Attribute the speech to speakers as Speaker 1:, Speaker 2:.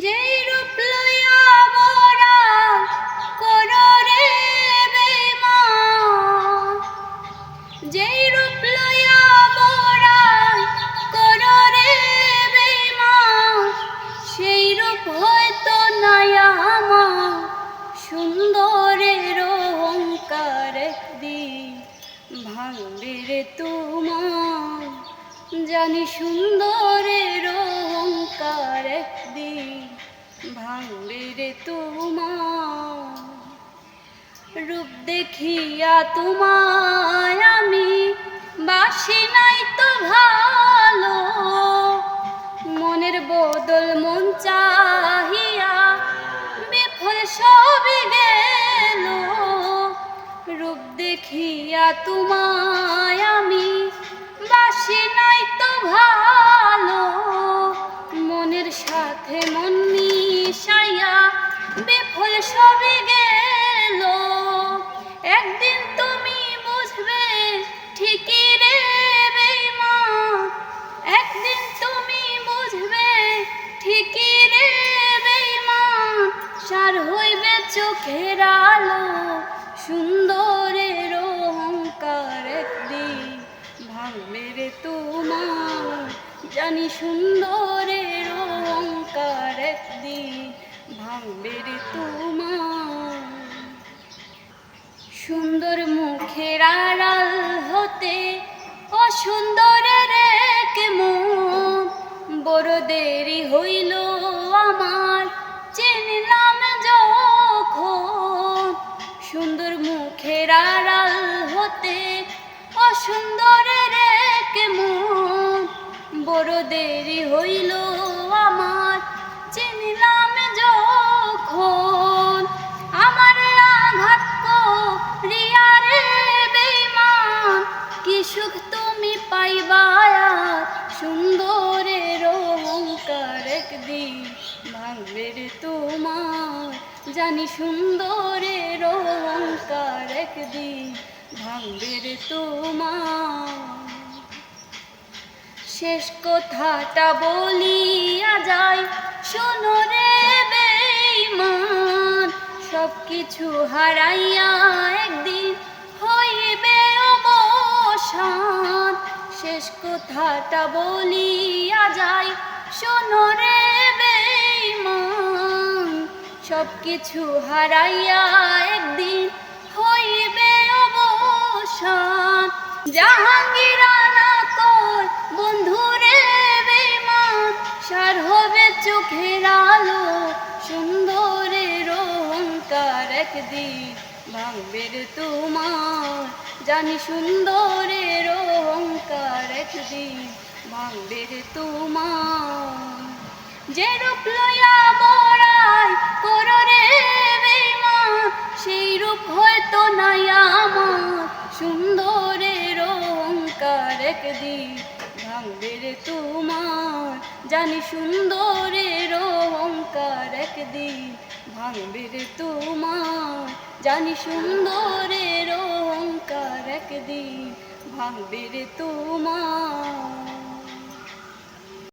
Speaker 1: যেই রূপ লইয়া মোরা করো রে বেঈমান, যেই রূপ লইয়া মোরা করো রে বেঈমান, সেই রূপ হয়তো নাই আমার সুন্দরের অহংকার একদিন ভাঙবে রে তোমার, জানি সুন্দরের অহংকার একদিন ভাঙবে রে তোমার। রূপ দেখিয়া তোমায় আমি বাসি নাই তো ভালো, মনের বদল মন চাহিয়া বিফল সবই গেল। রূপ দেখিয়া তোমায় আমি বাসি নাই তো ভালো, মনের সাথে মন মিশাইয়া বিফল সবই গেল। একদিন তুমি বুঝবে ঠিকই রে বেঈমান, একদিন তুমি বুঝবে ঠিকই রে বেঈমান, সার হইবে চোখের আলো সুন্দরের অহংকার একদিন ভাঙবে রে তোমার, জানি সুন্দরের অহংকার একদিন ভাঙবে রে তোমার। সুন্দর মুখের আড়াল হতে অসুন্দরের এক মুখ, বড় দেরি হইল আমার চিনলাম যখন। সুন্দর মুখের আড়াল হতে অসুন্দরের এক মুখ, বড় দেরি হইল আমার চিনলাম যখন। আমার আঘাত করিয়া রে বেঈমান, কি সুখ তুমি পাইবা সুন্দরের অহংকার একদিন ভাঙবে রে তোমার, জানি সুন্দরের অহংকার একদিন ভাঙবে রে তোমার। শেষ কথাটা বলিয়া যাই শোনো রে বেঈমান, সব কিছু হারাইয়া একদিন হইবে অবসান। শেষ কথাটা বলিয়া যাই শোনো রে বেঈমান, সব কিছু হারাইয়া একদিন হইবে অবসান। জাহাঙ্গীর আনা তোর বন্ধুরে বেঈমান, সার হবে চোখের আলো সুন্দরের অহংকার একদিন ভাঙবে রে তোমার, জানি সুন্দরের অহংকার একদিন ভাঙবে রে তোমার। যে রূপ লইয়া বড়াই করো রে বেঈমান, সেই রূপ হয়তো নাই আমার সুন্দরের অহংকার একদিন ভাঙবে রে তোমার, জানি সুন্দরের অহংকার একদিন ভাঙবে রে তোমার, জানি সুন্দরের অহংকার একদিন ভাঙবে রে তোমার।